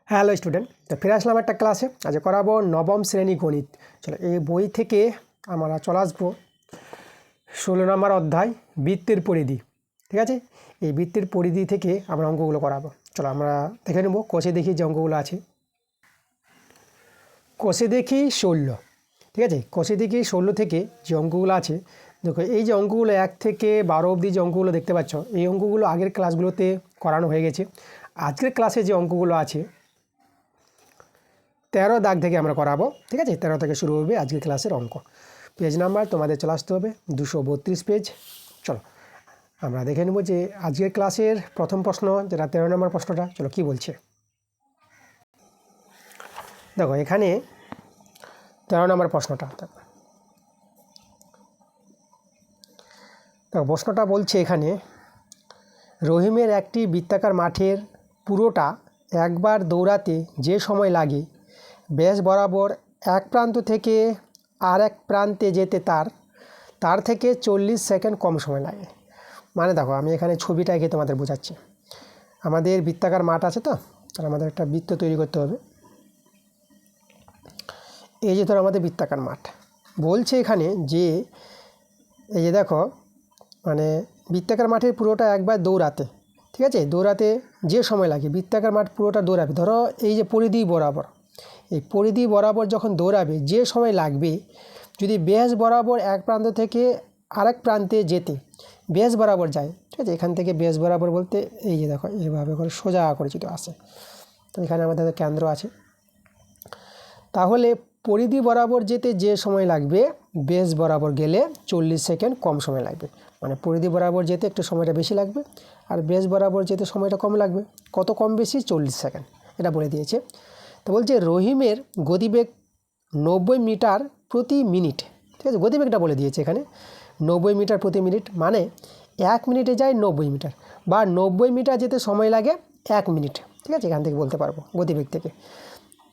Hello student, তো ফিরে আসলাম একটা ক্লাসে। আজ করাবো নবম শ্রেণী গণিত। চলো, এই বই থেকে আমরা চলে আসবো 16 নম্বর অধ্যায় বৃত্তের পরিধি। ঠিক আছে, এই বৃত্তের পরিধি থেকে আমরা অঙ্কগুলো করাবো। চলো আমরা দেখে নেবো কষে দেখি যে অঙ্কগুলো আছে। কষে দেখি 16, ঠিক আছে, কষে দেখি 16 থেকে যে অঙ্কগুলো আছে, দেখো এই যে অঙ্কগুলো 1 থেকে 12 অবধি যে অঙ্কগুলো দেখতে পাচ্ছ, এই অঙ্কগুলো আগের ক্লাসগুলোতে করানো হয়ে গেছে। আজকের ক্লাসে যে অঙ্কগুলো আছে 13 দাগ থেকে আমরা করাবো। ঠিক আছে, 13 থেকে শুরু হবে আজকের ক্লাসের অঙ্ক। পেজ নাম্বার তোমাদের চলে আসতে হবে 232 পেজ। চলো আমরা দেখে নেব যে আজকের ক্লাসের প্রথম প্রশ্ন, যেটা 13 নম্বর প্রশ্নটা, চলো কি বলছে। দেখো এখানে 13 নম্বর প্রশ্নটা, দেখো প্রশ্নটা বলছে এখানে, রহিমের একটি বৃত্তাকার মাঠের পুরোটা একবার দৌড়াতে যে সময় লাগে, ব্যাস বরাবর এক প্রান্ত থেকে আর এক প্রান্তে যেতে তার থেকে 40 সেকেন্ড কম সময় লাগে। মানে দেখো আমি এখানে ছবিটা এঁকে তোমাদের বোঝাচ্ছি। আমাদের বৃত্তাকার মাঠ আছে, তো তার আমাদের একটা বৃত্ত তৈরি করতে হবে। এই যে ধরো আমাদের বৃত্তাকার মাঠ বলছে এখানে যে, এই যে দেখো মানে বৃত্তাকার মাঠের পুরোটা একবার দৌড়াতে, ঠিক আছে, দৌড়াতে যে সময় লাগে, বৃত্তাকার মাঠ পুরোটা দৌড়াবে, ধরো এই যে পরিধি বরাবর, এই পরিধি বরাবর যখন দৌড়াবে যে সময় লাগবে, যদি ব্যাস বরাবর এক প্রান্ত থেকে আরেক প্রান্তে যেতে ব্যাস বরাবর যায়, ঠিক আছে, এখান থেকে ব্যাস বরাবর বলতে এই যে দেখো এইভাবে করে সোজা করে যদি আসে, তো এখানে আমাদের কেন্দ্র আছে, তাহলে পরিধি বরাবর যেতে যে সময় লাগবে ব্যাস বরাবর গেলে 40 সেকেন্ড কম সময় লাগবে। মানে পরিধি বরাবর যেতে একটু সময়টা বেশি লাগবে, আর ব্যাস বরাবর যেতে সময়টা কম লাগবে। কত কম বেশি? 40 সেকেন্ড, এটা বলে দিয়েছে। তো বলছে রহিমের গতিবেগ 90 মিটার প্রতি মিনিট, ঠিক আছে, গতিবেগটা বলে দিয়েছে এখানে 90 মিটার প্রতি মিনিট, মানে 1 মিনিটে যায় 90 মিটার, বা 90 মিটার যেতে সময় লাগে 1 মিনিট, ঠিক আছে, এখান থেকে বলতে পারবো গতিবেগ থেকে।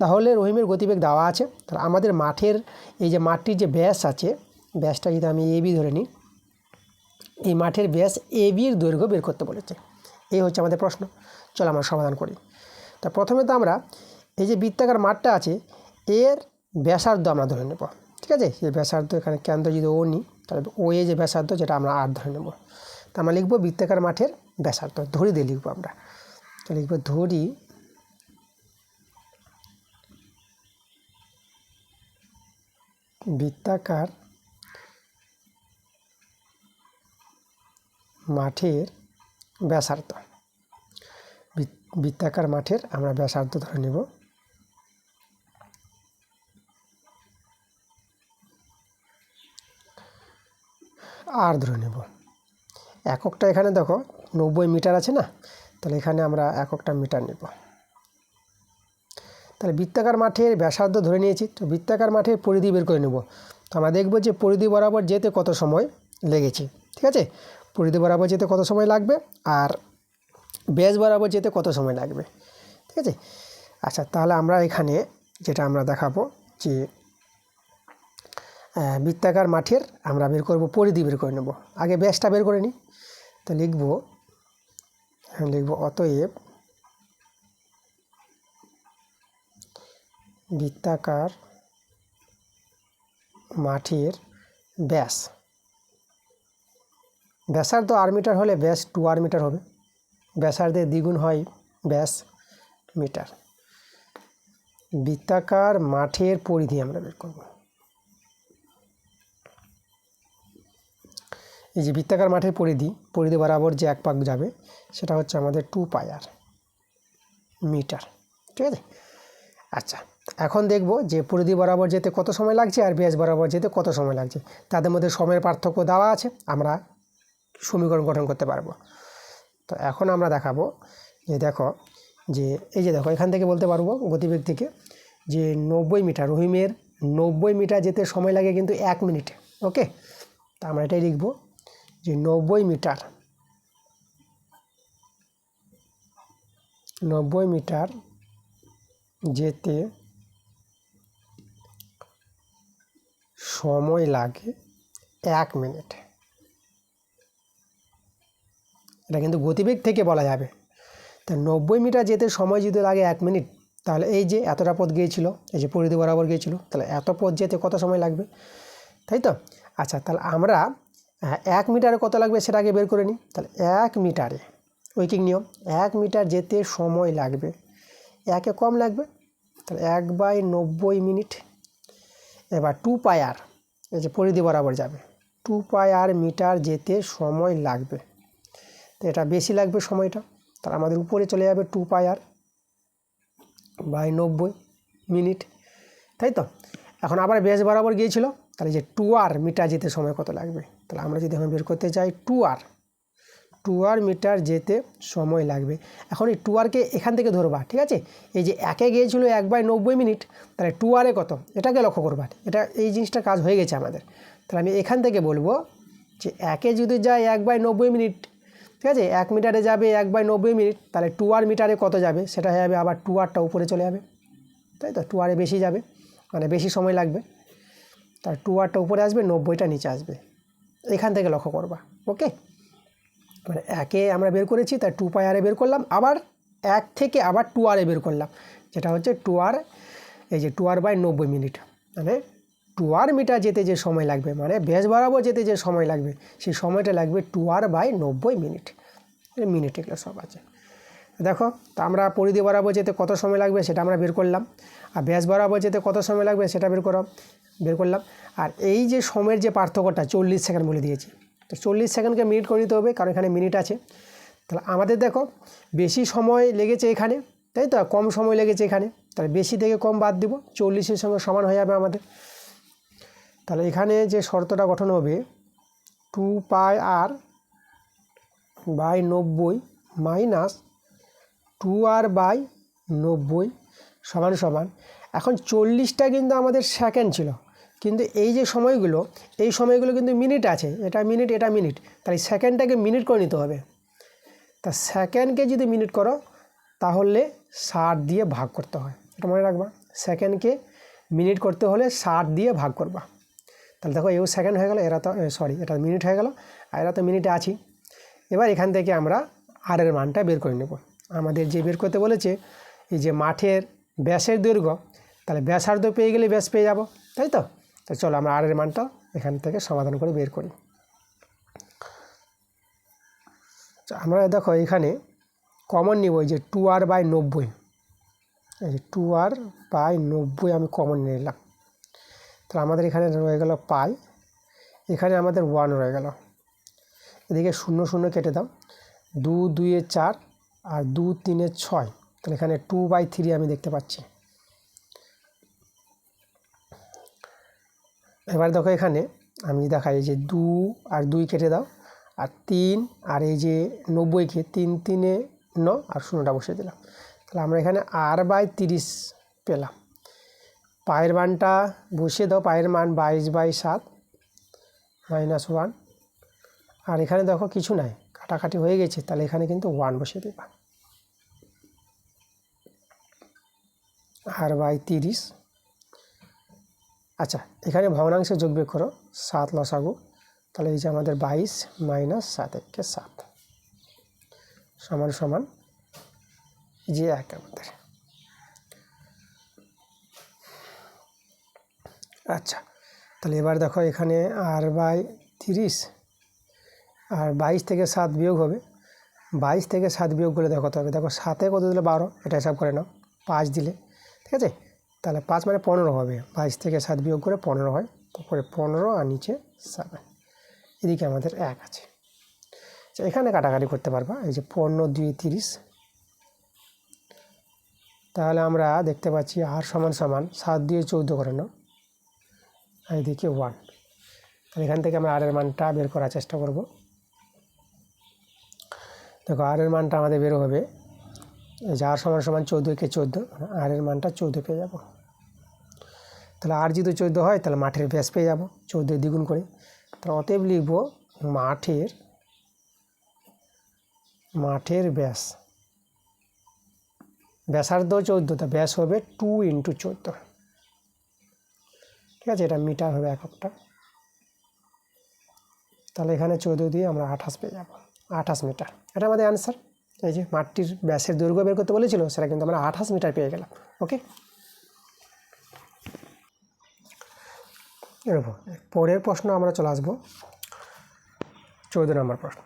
তাহলে রহিমের গতিবেগ দেওয়া আছে। তাহলে আমাদের মাঠের এই যে মাঠটির যে ব্যাস আছে, ব্যাসটা যদি আমি এবি ধরে নিই, এই মাঠের ব্যাস এবির দৈর্ঘ্য বের করতে বলেছে। এই হচ্ছে আমাদের প্রশ্ন। চলো আমরা সমাধান করি। তা প্রথমে তো আমরা এই যে বৃত্তাকার মাঠটা আছে এর ব্যাসার্ধ আমরা ধরে নেব, ঠিক আছে, এই ব্যাসার্ধ এখানে কেন্দ্র যদি ও নিই, তাহলে ও এ যে ব্যাসার্ধ, যেটা আমরা আর ধরে নেব। তা আমরা লিখবো বৃত্তাকার মাঠের ব্যাসার্ধ, ধরি দিয়ে লিখবো আমরা। তো লিখবো ধরি বৃত্তাকার মাঠের ব্যাসার্ধ, বৃত্তাকার মাঠের আমরা ব্যাসার্ধ ধরে নেব। আর ধরে নেব এককটা, এখানে দেখো 90 মিটার আছে না, তাহলে এখানে আমরা এককটা মিটার নেব। তাহলে বৃত্তাকার মাঠের ব্যাসার্ধ ধরে নিয়েছি, তো বৃত্তাকার মাঠের পরিধি বের করে নেব। তো আমরা দেখব যে পরিধি বরাবর যেতে কত সময় লেগেছে, ঠিক আছে, পরিধি বরাবর যেতে কত সময় লাগবে, আর ব্যাস বরাবর যেতে কত সময় লাগবে, ঠিক আছে। আচ্ছা, তাহলে আমরা এখানে যেটা আমরা দেখাবো যে বৃত্তাকার মাঠের আমরা বের করব পরিধি বের করে নেব। আগে ব্যাসটা বের করে নিই। তো লিখব অতএব বৃত্তাকার মাঠের ব্যাস, ব্যাসার্ধ আর মিটার হলে ব্যাস 2 আর মিটার হবে, ব্যাসার্ধের দ্বিগুণ হয় ব্যাস মিটার। বৃত্তাকার মাঠের পরিধি আমরা বের করব। এই যে বৃত্তাকার মাঠের পরিধি বরাবর যে এক পাক যাবে সেটা হচ্ছে আমাদের 2 পাই আর মিটার, ঠিক আছে। আচ্ছা, এখন দেখব যে পরিধি বরাবর যেতে কত সময় লাগছে আর ব্যাস বরাবর যেতে কত সময় লাগছে, তাদের মধ্যে সময়ের পার্থক্য দেওয়া আছে, আমরা সমীকরণ গঠন করতে পারবো। তো এখন আমরা দেখাবো যে দেখো যে এই যে দেখো এখান থেকে বলতে পারবো গতিবেগ থেকে যে 90 মিটার, রহিমের 90 মিটার যেতে সময় লাগে কিন্তু 1 মিনিটে। ওকে, তা আমরা এটাই লিখব যে 90 মিটার যেতে সময় লাগে 1 মিনিট। এটা কিন্তু গতিবেগ থেকে বলা যাবে। তা 90 মিটার যেতে সময় যদি লাগে 1 মিনিট, তাহলে এই যে এতটা পথ গিয়েছিল, এই যে পরিধি বরাবর গিয়েছিল, তাহলে এত পথ যেতে কত সময় লাগবে, তাই তো? আচ্ছা, তাহলে আমরা 1 মিটারে কত লাগবে সেটা আগে বের করে নিই। তাহলে 1 মিটারে ঐকিক নিয়ম, 1 মিটার যেতে সময় লাগবে, একে কম লাগবে, তাহলে 1/90 মিনিট। এবার 2πr, এই যে পরিধি বরাবর যাবে, 2πr মিটার যেতে সময় লাগবে, তো এটা বেশি লাগবে সময়টা, তাহলে আমাদের উপরে চলে যাবে 2πr/90 মিনিট, তাই তো? এখন আবার ব্যাস বরাবর গিয়েছিল, তাহলে যে 2r মিটার যেতে সময় কত লাগবে, তাহলে আমরা যদি এখন বের করতে চাই 2r মিটার যেতে সময় লাগবে। এখন এই 2rকে এখান থেকে ধরবা, ঠিক আছে? এই যে একে গিয়েছিল 1/90 মিনিট, তাহলে 2r কত এটাকে লক্ষ্য করবা, এটা এই জিনিসটা কাজ হয়ে গেছে আমাদের। তাহলে আমি এখান থেকে বলবো যে একে যদি যায় 1/90 মিনিট, ঠিক আছে, 1 মিটারে যাবে 1/90 মিনিট, তাহলে 2r মিটারে কত যাবে সেটা হয়ে যাবে আবার 2rটা উপরে চলে যাবে, তাই তো? 2r বেশি যাবে, মানে বেশি সময় লাগবে, তার 2rটা উপরে আসবে, 90টা নিচে আসবে, এখান থেকে লক্ষ্য করবা। ওকে, মানে একে আমরা বের করেছি, তাই 2πr বের করলাম, আবার 1 থেকে আবার 2r বের করলাম, যেটা হচ্ছে 2r, এই যে 2r/90 মিনিট, মানে 2r মিটার যেতে যে সময় লাগবে, মানে ব্যাস বরাবর যেতে যে সময় লাগবে সেই সময়টা লাগবে 2r/90 মিনিট। মিনিট এগুলো সব আছে। দেখো, তো আমরা পরিধি বরাবর যেতে কত সময় লাগবে সেটা আমরা বের করলাম, আর ব্যাস বরাবর যেতে কত সময় লাগবে সেটা বের করলাম। আর এই যে সময়ের যে পার্থক্যটা 40 সেকেন্ড বলে দিয়েছি, তো 40 সেকেন্ডকে মিনিট করে দিতে হবে, কারণ এখানে মিনিট আছে। তাহলে আমাদের দেখো বেশি সময় লেগেছে এখানে, তাই তো? কম সময় লেগেছে এখানে, তাহলে বেশি থেকে কম বাদ দিব, 40-এর সঙ্গে সমান হয়ে যাবে আমাদের। তাহলে এখানে যে শর্তটা গঠন হবে 2πr/90 মাইনাস 2r/90 সমান সমান, এখন 40টা কিন্তু আমাদের সেকেন্ড ছিল, কিন্তু এই যে সময়গুলো, এই সময়গুলো কিন্তু মিনিট আছে, এটা মিনিট এটা মিনিট, তাই সেকেন্ডটাকে মিনিট করে নিতে হবে। তা সেকেন্ডকে যদি মিনিট করো তাহলে 60 দিয়ে ভাগ করতে হয়, এটা মনে রাখবা। সেকেন্ডকে মিনিট করতে হলে 60 দিয়ে ভাগ করবা। তাহলে দেখো এও সেকেন্ড হয়ে গেল, এরা তো এটা মিনিট হয়ে গেল, আর এরা তো মিনিটে আছি। এবার এখান থেকে আমরা আরের মানটা বের করে নেব। আমাদের যে বের করতে বলেছে এই যে মাঠের ব্যাসের দৈর্ঘ্য, তাহলে ব্যাসার্ধ পেয়ে গেলে ব্যাস পেয়ে যাব, তাই তো? তো চলো আমরা আরের মানটা এখান থেকে সমাধান করে বের করি। আমরা দেখো এখানে কমন নিব, এই যে 2r/90, এই যে 2r/90 আমি কমন নিয়ে নিলাম, তাহলে আমাদের এখানে রয়ে গেল পাই, এখানে আমাদের 1 রয়ে গেল, এদিকে 0 0 কেটে দাও, 2 2 এ 4 আর 2 3 এ 6, তাহলে এখানে 2/3 আমি দেখতে পাচ্ছি। এবার দেখো এখানে আমি দেখাই, এই যে 2 আর 2 কেটে দাও, আর 3 আর এই যে 90কে 3 3 এ 9 আর 0টা বসিয়ে দিলাম, তাহলে আমরা এখানে r/30 পেলাম। পায়ের মানটা বসিয়ে দাও, পায়ের মান 22/7 মাইনাস 1, আর এখানে দেখো কিছু নাই, কাটাকাটি হয়ে গেছে, তাহলে এখানে কিন্তু 1 বসিয়ে দেবা, r/30। আচ্ছা, এখানে ভগ্নাংশে যোগ বিয়োগ করো, 7 লসাগু, তাহলে এই যে আমাদের 22 মাইনাস 7 × 7 সমান সমান যে 1 আমাদের। আচ্ছা, তাহলে এবার দেখো এখানে r/30, আর 22 থেকে 7 বিয়োগ হবে, 22 থেকে 7 বিয়োগ করলে দেখো কত হবে, দেখো 7-এ কত দিলে 12, এটা হিসাব করে নাও, 5 দিলে, ঠিক আছে? তাহলে 5 মানে 15 হবে, 22 থেকে 7 বিয়োগ করে 15 হয়, তারপরে 15 আর নিচে 7, এদিকে আমাদের 1 আছে। আচ্ছা, এখানে কাটাকাটি করতে পারবা, এই যে 15 2 30, তাহলে আমরা দেখতে পাচ্ছি r সমান সমান 7 দিয়ে 14 করে নাও, আর এদিকে 1, তাহলে এখান থেকে আমরা r এর মানটা বের করার চেষ্টা করব। দেখো r এর মানটা আমাদের বের হবে, এই যে r সমান সমান 14 কে 14, r এর মানটা 14 পেয়ে যাব। তাহলে r যদি 14 হয় তাহলে মাঠের ব্যাস পেয়ে যাব 14 দ্বিগুণ করে, তাহলে অতএব লিখব মাঠের ব্যাস, ব্যাসার্ধ 14, তা ব্যাস হবে 2 × 14, ঠিক আছে? এটা মিটার হবে এককটা, তাহলে এখানে 14 দিয়ে আমরা 28 পেয়ে যাব, 28 মিটার, এটা আমাদের অ্যান্সার। এই যে মাঠটির ব্যাসের দৈর্ঘ্য বের করতে বলেছিল, সেটা কিন্তু আমরা 28 মিটার পেয়ে গেলাম। ওকে, এরপর পরের প্রশ্ন আমরা চলে আসবো 14 নম্বর প্রশ্ন।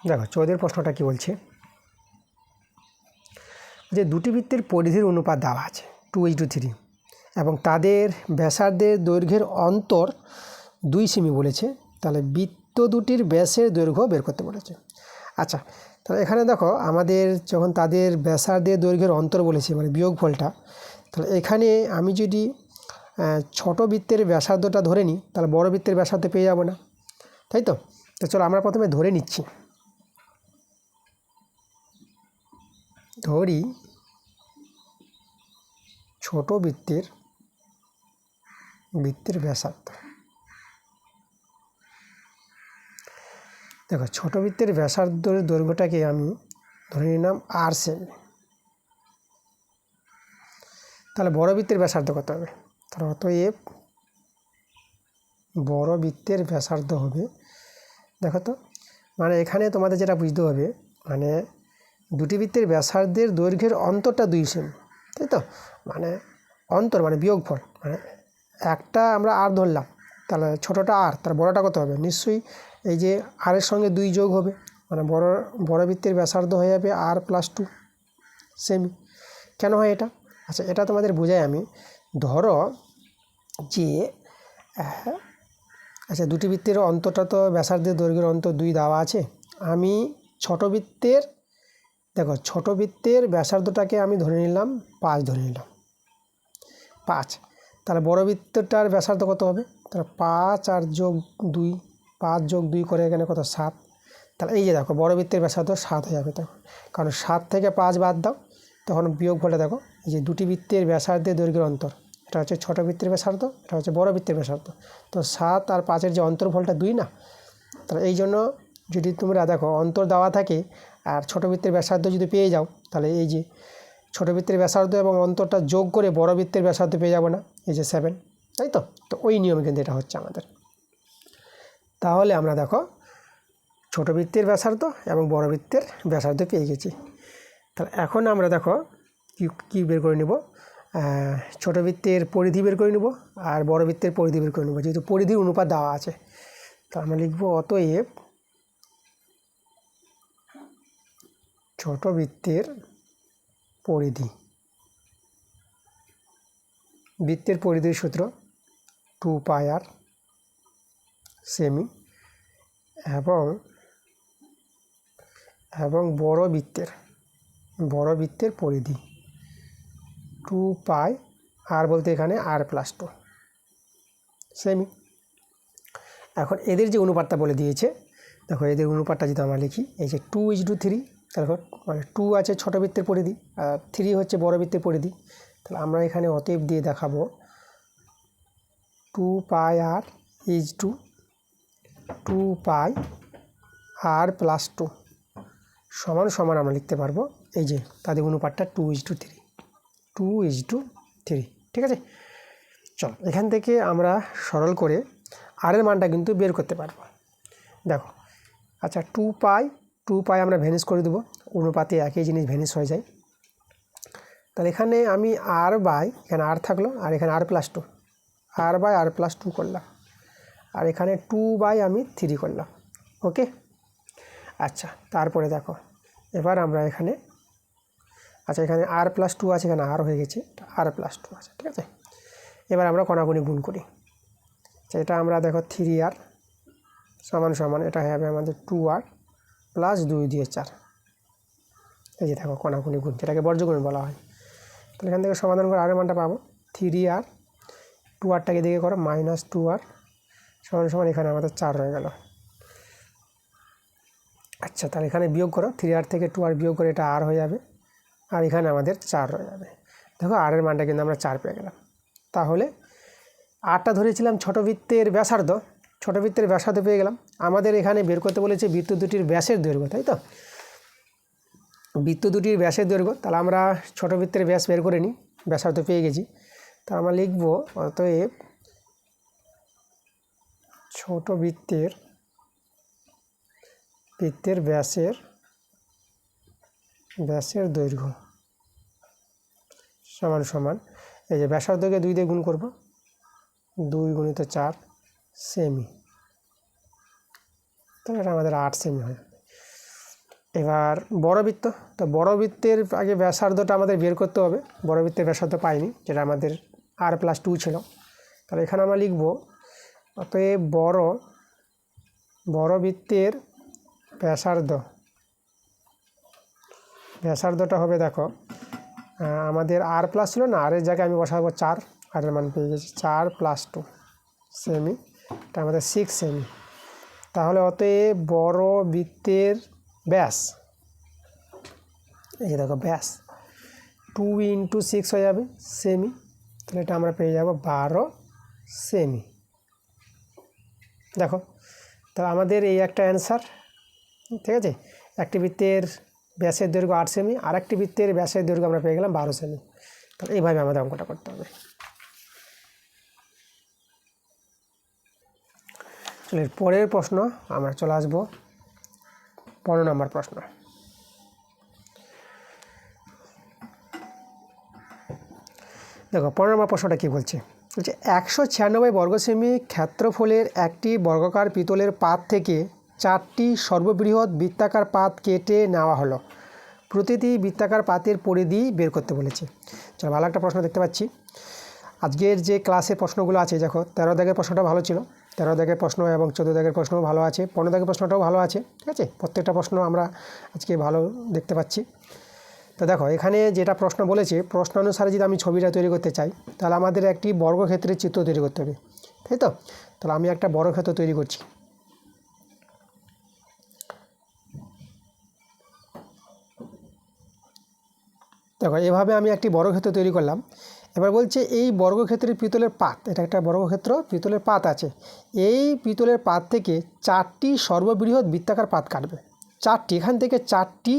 দেখো 14 প্রশ্নটা কি বলছে, যে দুটি বৃত্তের পরিধির অনুপাত দেওয়া আছে 2:3 এবং তাদের ব্যাসার্ধের দৈর্ঘ্যের অন্তর 2 সেমি বলেছে, তাহলে বৃত্ত দুটির ব্যাসের দৈর্ঘ্য বের করতে বলেছে। আচ্ছা, তাহলে এখানে দেখো আমাদের যখন তাদের ব্যাসার্ধের দৈর্ঘ্যের অন্তর বলেছে মানে বিয়োগফলটা, তাহলে এখানে আমি যদি ছোট বৃত্তের ব্যাসার্ধটা ধরে নিই তাহলে বড় বৃত্তের ব্যাসার্ধ পেয়ে যাব না, তাই তো? তো চলো আমরা প্রথমে ধরে নিচ্ছি, ধরি ছোট বৃত্তের ব্যাসার্ধ। দেখো ছোট বৃত্তের ব্যাসার্ধের দৈর্ঘ্যটাকে আমি ধরে নিলাম 8 সেমি। তাহলে বড় বৃত্তের ব্যাসার্ধ কত হবে? তাহলে অতএব বড় বৃত্তের ব্যাসার্ধ হবে, দেখো তো মানে এখানে তোমাদের যেটা বুঝতে হবে, মানে দুটি বৃত্তের ব্যাসার্ধের দৈর্ঘ্যের অন্তরটা 2 সেমি, তাই তো? মানে অন্তর মানে বিয়োগফল, মানে একটা আমরা আর ধরলাম, তাহলে ছোটোটা আর, তার বড়টা কত হবে? নিশ্চয়ই এই যে আরের সঙ্গে 2 যোগ হবে, মানে বড় বৃত্তের ব্যাসার্ধ হয়ে যাবে r+2 সেমি। কেন হয় এটা? আচ্ছা, এটা তোমাদের বোঝাই আমি। ধরো যে আচ্ছা, দুটি বৃত্তের অন্তরটা তো ব্যাসার্ধের দৈর্ঘ্যের অন্তর 2 দেওয়া আছে। আমি ছোট বৃত্তের ব্যাসার্ধটাকে আমি ধরে নিলাম 5 ধরে নিলাম 5। তাহলে বড় বৃত্তটার ব্যাসার্ধ কত হবে? তাহলে 5 আর যোগ 2, 5 যোগ 2 করে এখানে কত? 7। তাহলে এই যে দেখো বড় বৃত্তের ব্যাসার্ধ 7 হয়ে যাবে, তখন কারণ 7 থেকে 5 বাদ দাও, তখন বিয়োগফলটা দেখো, এই যে দুটি বৃত্তের ব্যাসার্ধের দৈর্ঘ্যের অন্তর, এটা হচ্ছে ছোট বৃত্তের ব্যাসার্ধ, এটা হচ্ছে বড় বৃত্তের ব্যাসার্ধ। তো 7 আর 5-এর যে অন্তরফলটা 2 না, তাহলে এই জন্য যদি তোমরা দেখো অন্তর দেওয়া থাকে আর ছোট বৃত্তের ব্যাসার্ধ যদি পেয়ে যাও, তাহলে এই যে ছোট বৃত্তের ব্যাসার্ধ এবং অন্তরটা যোগ করে বড় বৃত্তের ব্যাসার্ধ পেয়ে যাব না, এই যে 7, তাই তো? তো ওই নিয়মে কিন্তু এটা হচ্ছে আমাদের। তাহলে আমরা দেখো ছোট বৃত্তের ব্যাসার্ধ এবং বড় বৃত্তের ব্যাসার্ধ পেয়ে গেছি। তাহলে এখন আমরা দেখো কি বের করে নেব, ছোট বৃত্তের পরিধি বের করে নেব আর বড় বৃত্তের পরিধি বের করে নেব, যেহেতু পরিধির অনুপাত দেওয়া আছে। তো আমরা লিখব অতএব ছোট বৃত্তের পরিধি, বৃত্তের পরিধির সূত্র 2πr সেমি, এবং বড় বৃত্তের পরিধি 2π, আর বলতে এখানে r+2 সেমি। এখন এদের যে অনুপাতটা বলে দিয়েছে, দেখো এদের অনুপাতটা যদি আমরা লিখি, এই যে 2:3, দেখো মানে 2 আছে ছোট বৃত্তের পরিধি আর 3 হচ্ছে বড় বৃত্তের পরিধি। তাহলে আমরা এখানে অতএব দিয়ে দেখাবো 2πr = 2πr+2 সমান আমরা লিখতে পারবো এই যে তাদের অনুপাতটা 2:3, ঠিক আছে? চলো এখান থেকে আমরা সরল করে আর এর মানটা কিন্তু বের করতে পারবো। দেখো আচ্ছা, 2π আমরা ভ্যানিশ করে দেবো, অনুপাতে একই জিনিস ভ্যানিশ হয়ে যায়। তাহলে এখানে আমি এখানে আর থাকলো আর এখানে r+2, r/r+2 করলাম, আর এখানে 2/, আমি 3 করলাম। ওকে, আচ্ছা তারপরে দেখো এবার আমরা এখানে, আচ্ছা এখানে r+2 আছে, এখানে আর হয়ে গেছে, r+2 আছে, ঠিক আছে? এবার আমরা কোণাকুণি গুণ করি, এটা আমরা দেখো 3r সমান এটা হবে আমাদের 2r + 2 দিয়ে 4, এই যে দেখো কোণাকুণি গুণ, যেটাকে বর্গগুণ বলা হয়। তাহলে এখান থেকে সমাধান করে আর এর মানটা পাবো 3r, 2rটাকে দিকে করো -2r সমান এখানে আমাদের 4 হয়ে গেল। আচ্ছা তাহলে এখানে বিয়োগ করো, 3r থেকে 2r বিয়োগ করে এটা r হয়ে যাবে, আর এখানে আমাদের 4 হয়ে যাবে। দেখো আর এর মানটা কিন্তু আমরা 4 পেয়ে গেলাম। তাহলে আরটা ধরেছিলাম ছোট বৃত্তের ব্যাসার্ধ পেয়ে গেলাম। আমাদের এখানে বের করতে বলেছে বৃত্ত দুটির ব্যাসের দৈর্ঘ্য, তাই তো? বৃত্ত দুটির ব্যাসের দৈর্ঘ্য, তাহলে আমরা ছোট বৃত্তের ব্যাস বের করে নিই, ব্যাসার্ধ পেয়ে গেছি। তা আমরা লিখব অতএব ছোট বৃত্তের ব্যাসের দৈর্ঘ্য সমান সমান, এই যে ব্যাসার্ধকে 2 দিয়ে গুণ করব, 2 × 4 সেমি, তাহলে এটা আমাদের 8 সেমি হয়। এবার বড় বৃত্ত, তো বড় বৃত্তের আগে ব্যাসার্ধটা আমাদের বের করতে হবে। বড় বৃত্তের ব্যাসার্ধ পাইনি, যেটা আমাদের r+2 ছিল, তাহলে এখানে আমরা লিখব অতএব বড় বৃত্তের ব্যাসার্ধটা হবে, দেখো আমাদের r+ ছিল না, r এর জায়গায় আমি বসাবো 4, আর এর মান পেয়ে গেছি 4+2 সেমি, এটা আমাদের 6 সেমি। তাহলে অতএব বড় বৃত্তের ব্যাস, এই দেখো ব্যাস 2 × 6 হয়ে যাবে সেমি, তাহলে এটা আমরা পেয়ে যাব 12 সেমি। দেখো, তাহলে আমাদের এই একটা অ্যান্সার, ঠিক আছে। একটি বৃত্তের ব্যাসের দৈর্ঘ্য 8 সেমি, আর একটি বৃত্তের ব্যাসের দৈর্ঘ্য আমরা পেয়ে গেলাম 12 সেমি। তাহলে এইভাবে আমাদের অঙ্কটা করতে হবে। চলো এর পরের প্রশ্ন আমরা চলে আসবো 15 নম্বর প্রশ্ন। দেখো 15 নম্বর প্রশ্নটা কী বলছে, 196 বর্গ সেমি ক্ষেত্রফলের একটি বর্গাকার পিতলের পাত থেকে 4টি সর্ববৃহৎ বৃত্তাকার পাত কেটে নেওয়া হলো। প্রতিটি বৃত্তাকার পাতের পরিধি বের করতে বলেছে। চলো ভালো একটা প্রশ্ন দেখতে পাচ্ছি। আজকের যে ক্লাসে প্রশ্নগুলো আছে, দেখো 13 দাগের প্রশ্নটা ভালো ছিল, 13 দাগের প্রশ্ন এবং 14 দাগের প্রশ্নও ভালো আছে, 15 দাগের প্রশ্নটাও ভালো আছে, ঠিক আছে। প্রত্যেকটা প্রশ্ন আমরা আজকে ভালো দেখতে পাচ্ছি। তো দেখো এখানে যেটা প্রশ্ন বলেছে, প্রশ্নানুসারে যদি আমি ছবিটা তৈরি করতে চাই, তাহলে আমাদের একটি বর্গক্ষেত্রের চিত্র তৈরি করতে হবে, তাই তো। তাহলে আমি একটা বর্গক্ষেত্র তৈরি করছি। দেখো এভাবে আমি একটি বর্গক্ষেত্র তৈরি করলাম। এবার বলছে এই বর্গক্ষেত্রের পিতলের পাত, এটা একটা বর্গক্ষেত্র, পিতলের পাত আছে, এই পিতলের পাত থেকে 4টি সর্ববৃহৎ বৃত্তাকার পাত কাটবে। 4টি, এখান থেকে 4টি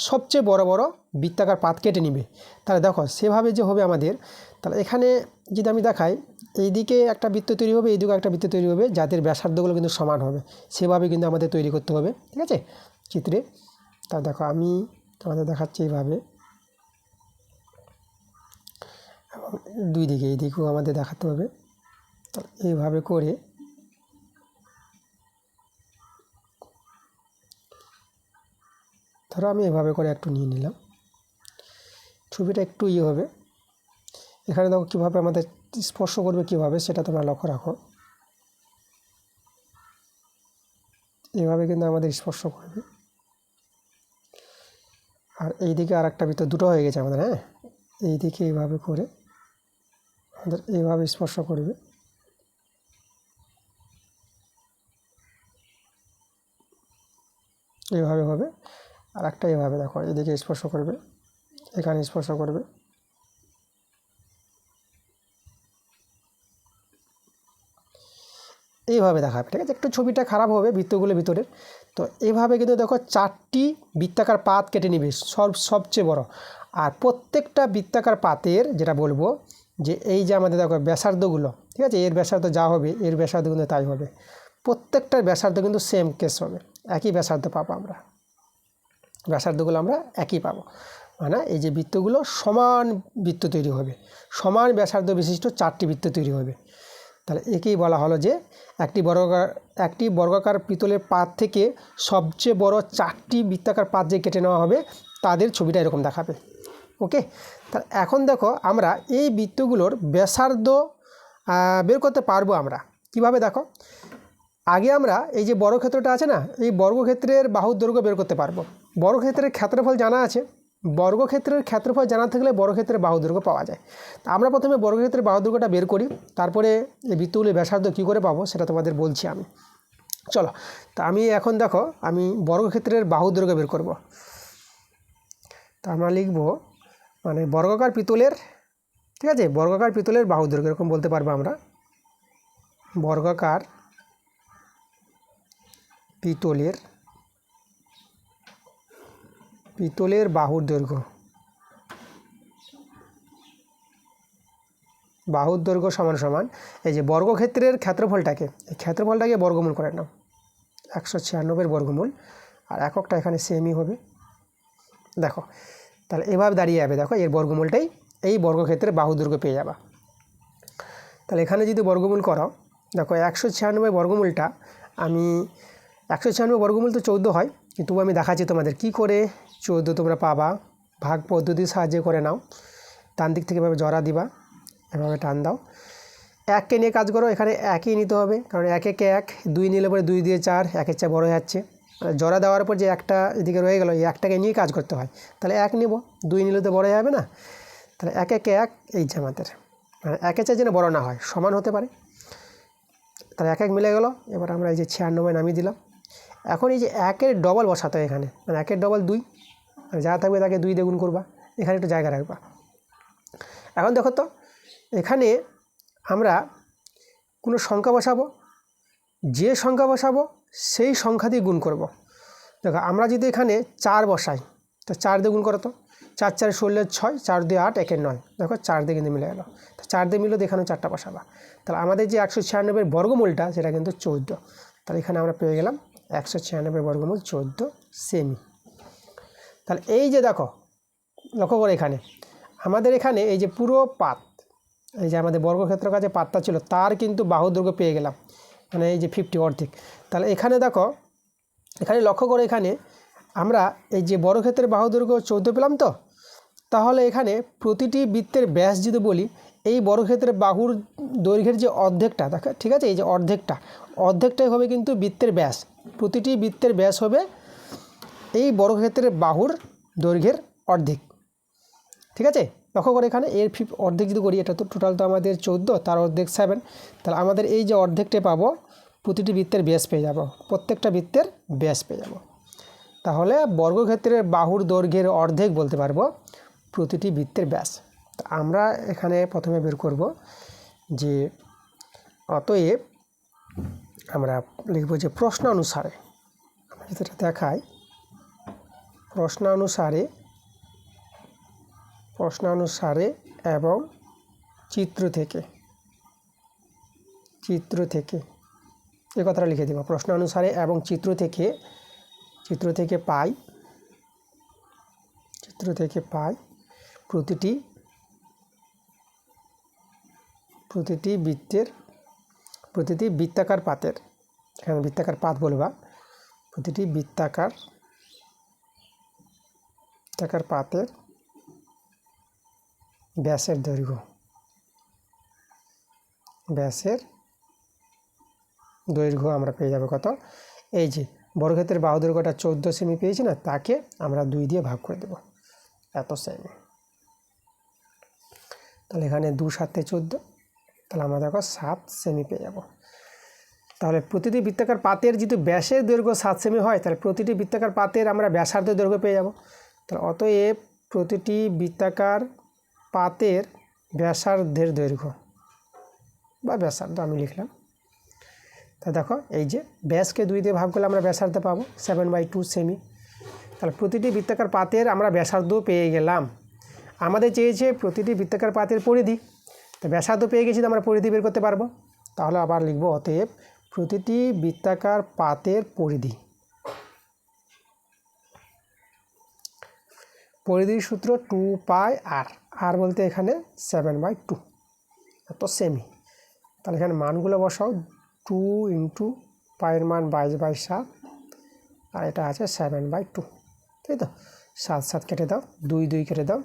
সবচেয়ে বড় বড় বৃত্তাকার পাত কেটে নিবে। তাহলে দেখো সেভাবে যে হবে আমাদের, তাহলে এখানে যদি আমি দেখাই, এইদিকে একটা বৃত্ত তৈরি হবে, এইদিকে একটা বৃত্ত তৈরি হবে, যাদের ব্যাসার্ধগুলো কিন্তু সমান হবে, সেভাবে কিন্তু আমাদের তৈরি করতে হবে, ঠিক আছে, চিত্রে। তা দেখো আমি তোমাদের দেখাচ্ছি এইভাবে, এবং 2 দিকে, এই দিকেও আমাদের দেখাতে হবে। তাহলে এইভাবে করে ধরো আমি এভাবে করে একটু নিয়ে নিলাম, ছবিটা একটু হবে। এখানে দেখো কীভাবে আমাদের স্পর্শ করবে, কীভাবে সেটা তোমরা লক্ষ্য রাখো। এইভাবে কিন্তু আমাদের স্পর্শ করবে, আর এই দিকে আর একটা বৃত্ত, দুটো হয়ে গেছে আমাদের, হ্যাঁ। এই দিকে এইভাবে করে আমাদের এইভাবে স্পর্শ করবে, এইভাবে হবে। আর একটা এইভাবে দেখো, এদিকে স্পর্শ করবে, এখানে স্পর্শ করবে, এইভাবে দেখাবে, ঠিক আছে। একটু ছবিটা খারাপ হবে বৃত্তগুলোর ভিতরের। তো এইভাবে কিন্তু দেখো 4টি বৃত্তাকার পাত কেটে নিবে, সবচেয়ে বড়। আর প্রত্যেকটা বৃত্তাকার পাতের যেটা বলবো, যে এই যে আমাদের দেখো ব্যাসার্ধগুলো, ঠিক আছে, এর ব্যাসার্ধ যা হবে এর ব্যাসার্ধ কিন্তু তাই হবে। প্রত্যেকটার ব্যাসার্ধ কিন্তু সেম কেস হবে, একই ব্যাসার্ধ পাবো আমরা, ব্যাসার্ধগুলো আমরা একই পাবো। মানে এই যে বৃত্তগুলো সমান বৃত্ত তৈরি হবে, সমান ব্যাসার্ধ বিশিষ্ট 4টি বৃত্ত তৈরি হবে। তাহলে একেই বলা হলো যে একটি বর্গাকার পিতলের পাত থেকে সবচেয়ে বড় 4টি বৃত্তাকার পাত যে কেটে নেওয়া হবে, তাদের ছবিটা এরকম দেখাবে। ওকে, তা এখন দেখো আমরা এই বৃত্তগুলোর ব্যাসার্ধ বের করতে পারবো আমরা কিভাবে। দেখো আগে আমরা এই যে বর্গক্ষেত্রটা আছে না, এই বর্গক্ষেত্রের বাহুর দৈর্ঘ্য বের করতে পারবো। বর্গক্ষেত্রের ক্ষেত্রফল জানা আছে, বর্গক্ষেত্রের ক্ষেত্রফল জানা থাকলে বর্গক্ষেত্রের বাহু দৈর্ঘ্য পাওয়া যায়। তা আমরা প্রথমে বর্গক্ষেত্রের বাহু দৈর্ঘ্যটা বের করি, তারপরে এই বৃত্তগুলির ব্যাসার্ধ কী করে পাবো সেটা তোমাদের বলছি আমি। চলো, তা আমি এখন দেখো আমি বর্গক্ষেত্রের বাহু দৈর্ঘ্য বের করব। তা আমরা লিখব মানে বর্গাকার পিতলের, ঠিক আছে, বর্গাকার পিতলের বাহু দৈর্ঘ্য, এরকম বলতে পারবো আমরা, বর্গাকার পিতলের বাহুর দৈর্ঘ্য। বাহুর দৈর্ঘ্য সমান সমান এই যে বর্গক্ষেত্রের ক্ষেত্রফলটাকে এই ক্ষেত্রফলটাকে বর্গমূল করে নাও 196 বর্গমূল আর এককটা এখানে সেমই হবে। দেখো তাহলে এভাবে দাঁড়িয়ে যাবে, দেখো এর বর্গমূলটাই এই বর্গক্ষেত্রের বাহু দৈর্ঘ্য পেয়ে যাবা। তাহলে এখানে যদি বর্গমূল করো, দেখো 196 বর্গমূলটা আমি 196 বর্গমূল তো 14 হয়, কিন্তু আমি দেখাচ্ছি তোমাদের কি করে 14 তোমরা পাবা। ভাগ পদ্ধতির সাহায্যে করে নাও, ডান দিক থেকে এভাবে জড়া দিবা, এভাবে টান দাও, এককে নিয়ে কাজ করো, এখানে একই নিতে হবে কারণ এক একে এক, 2 নিলে পরে 2 দিয়ে 4, একের চেয়ে বড় হয়ে যাচ্ছে। জড়া দেওয়ার পর যে একটা এদিকে রয়ে গেল, এই একটাকে নিয়ে কাজ করতে হয়, তাহলে এক নিব, 2 নিলে তো বড় যাবে না, তাহলে এক একে এক এই যে আমাদের মানে একের চেয়ে যেন বড় না হয়, সমান হতে পারে। তাহলে এক এক মিলে গেল। এবার আমরা এই যে 96 নামিয়ে দিলাম। এখন এই যে একের ডবল বসাতে হয় এখানে, মানে একের ডবল 2, যা থাকবে তাকে 2 দিয়ে গুণ করবা, এখানে একটু জায়গা রাখবা। এখন দেখো তো এখানে আমরা কোনো সংখ্যা বসাবো, যে সংখ্যা বসাবো সেই সংখ্যা দিয়ে গুণ করব। দেখো আমরা যদি এখানে 4 বসাই, তো 4 দিয়ে গুণ করো, তো 4 4 16 6, 4 2 8, 1 9, দেখো 4 দিয়ে কিন্তু মিলে গেল। তো 4 দিয়ে মিললে এখানেও 4টা বসাবা। তাহলে আমাদের যে 196 বর্গমূলটা সেটা কিন্তু 14। তাহলে এখানে আমরা পেয়ে গেলাম 196 বর্গমূল 14 সেমি। তাহলে এই যে দেখো লক্ষ্য করে এখানে আমাদের এখানে এই যে পুরো পাত, এই যে আমাদের বর্গক্ষেত্রের কাছে পাতটা ছিল তার কিন্তু বাহু দৈর্ঘ্য পেয়ে গেলাম, মানে এই যে 50 অর্ধেক। তাহলে এখানে দেখো এখানে লক্ষ্য করে এখানে আমরা এই যে বর্গক্ষেত্রের বাহু দৈর্ঘ্য 14 পেলাম। তো তাহলে এখানে প্রতিটি বৃত্তের ব্যাস যদি বলি, এই বর্গক্ষেত্রের বাহুর দৈর্ঘ্যের যে অর্ধেকটা দেখো, ঠিক আছে, এই যে অর্ধেকটাই হবে কিন্তু বৃত্তের ব্যাস। প্রতিটি বৃত্তের ব্যাস হবে এই বর্গক্ষেত্রের বাহুর দৈর্ঘ্যের অর্ধেক, ঠিক আছে। লক্ষ্য করে এখানে এর অর্ধেক যদি করি, এটা তো টোটাল তো আমাদের 14, তার অর্ধেক 7, তাহলে আমাদের এই যে অর্ধেকটা পাবো প্রতিটি বৃত্তের ব্যাস পেয়ে যাব, প্রত্যেকটা বৃত্তের ব্যাস পেয়ে যাব। তাহলে বর্গক্ষেত্রের বাহুর দৈর্ঘ্যের অর্ধেক বলতে পারবো প্রতিটি বৃত্তের ব্যাস। তা আমরা এখানে প্রথমে বের করব যে অতএব আমরা লিখব যে প্রশ্নানুসারে, আমরা যেটা দেখাই প্রশ্নানুসারে এবং চিত্র থেকে এই কথাটা লিখে দেব। প্রশ্নানুসারে এবং চিত্র থেকে পাই প্রতিটি বৃত্তাকার পাতের, এখানে বৃত্তাকার পাত বলবা, প্রতিটি বৃত্তাকার পাতের ব্যাসের দৈর্ঘ্য আমরা পেয়ে যাবো কত, এই যে বর্গক্ষেত্রের বাহু দৈর্ঘ্যটা 14 সেমি পেয়েছি না, তাকে আমরা 2 দিয়ে ভাগ করে দেব, এত সেমি। তাহলে এখানে 2 7 14, তাহলে আমরা দেখো 7 সেমি পেয়ে যাব। তাহলে প্রতিটি বৃত্তাকার পাতের যদি ব্যাসের দৈর্ঘ্য 7 সেমি হয়, তাহলে প্রতিটি বৃত্তাকার পাতের আমরা ব্যাসার্ধের দৈর্ঘ্য পেয়ে যাব। তাহলে অতএব প্রতিটি বৃত্তাকার পাতের ব্যাসার্ধের দৈর্ঘ্য বা ব্যাসার্ধ আমি লিখলাম। তা দেখো এই যে ব্যাসকে 2 দিয়ে ভাগ করলে আমরা ব্যাসার্ধ পাবো 7/2 সেমি। তাহলে প্রতিটি বৃত্তাকার পাতের আমরা ব্যাসার্ধ পেয়ে গেলাম। আমাদের চেয়েছে প্রতিটি বৃত্তাকার পাতের পরিধি, তো ব্যাসার্ধ পেয়ে গেছি, তো আমরা পরিধি বের করতে পারবো। তাহলে আবার লিখব অতএব প্রতিটি বৃত্তাকার পাতের পরিধির সূত্র 2πr, আর বলতে এখানে 7/2, এত সেমি। তাহলে এখানে মানগুলো বসাও, 2 × পায়ের মান 22/7, আর এটা আছে 7/2, তাই তো। 7 7 কেটে দাও, 2 2 কেটে দাও,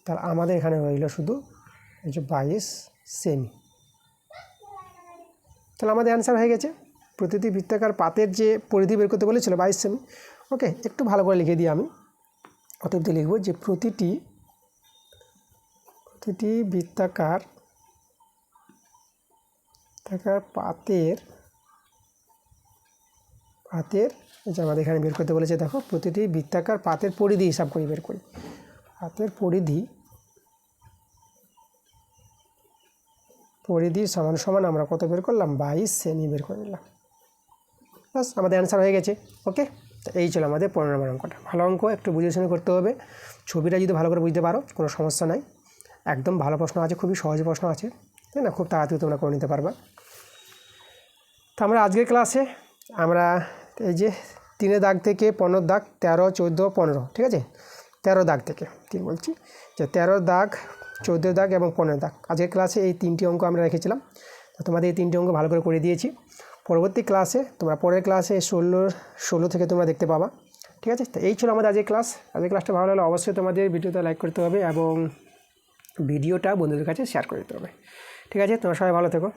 তাহলে আমাদের এখানে রইল শুধু এই যে 22 সেমি। তাহলে আমাদের অ্যান্সার হয়ে গেছে। প্রতিটি বৃত্তাকার পাতের যে পরিধি বের করতে বলেছিল 22 সেমি। ওকে, একটু ভালো করে লিখে দিই আমি। অতএব লিখব যে প্রতিটি বৃত্তাকার পাতের এই যে আমাদের এখানে বের করতে বলেছে, দেখো প্রতিটি বৃত্তাকার পাতের পরিধি হিসাব করে বের করি। পাতের পরিধি সমান সমান আমরা কত বের করলাম, 22 সেমি বের করে নিলাম। বাস আমাদের অ্যান্সার হয়ে গেছে। ওকে, তো এই ছিল আমাদের 15 নম্বর অঙ্কটা। ভালো অঙ্ক, একটু বুঝে শুনে করতে হবে। ছবিটা যদি ভালো করে বুঝতে পারো কোনো সমস্যা নাই, একদম ভালো প্রশ্ন আছে, খুবই সহজ প্রশ্ন আছে। তাই না, খুব তাড়াতাড়ি তোমরা করে নিতে পারবা। তো আমরা আজকের ক্লাসে আমরা এই যে 3 দাগ থেকে 15 দাগ, 13, 14, 15, ঠিক আছে, 13 দাগ থেকে ঠিক বলছি যে 13 দাগ, 14 দাগ এবং 15 দাগ আজকের ক্লাসে এই 3টি অঙ্ক আমরা রেখেছিলাম। তো তোমাদের এই 3টি অঙ্ক ভালো করে দিয়েছি। পরবর্তী ক্লাসে তোমরা পরের ক্লাসে 16 থেকে তোমরা দেখতে পাবা, ঠিক আছে। তো এই ছিল আমাদের আজকের ক্লাস। আজকের ক্লাসটা ভালো লাগলে অবশ্যই তোমাদের ভিডিওটা লাইক করতে হবে এবং ভিডিওটা বন্ধুদের কাছে শেয়ার করে দিতে হবে, ঠিক আছে। তোমরা সবাই ভালো থেকো।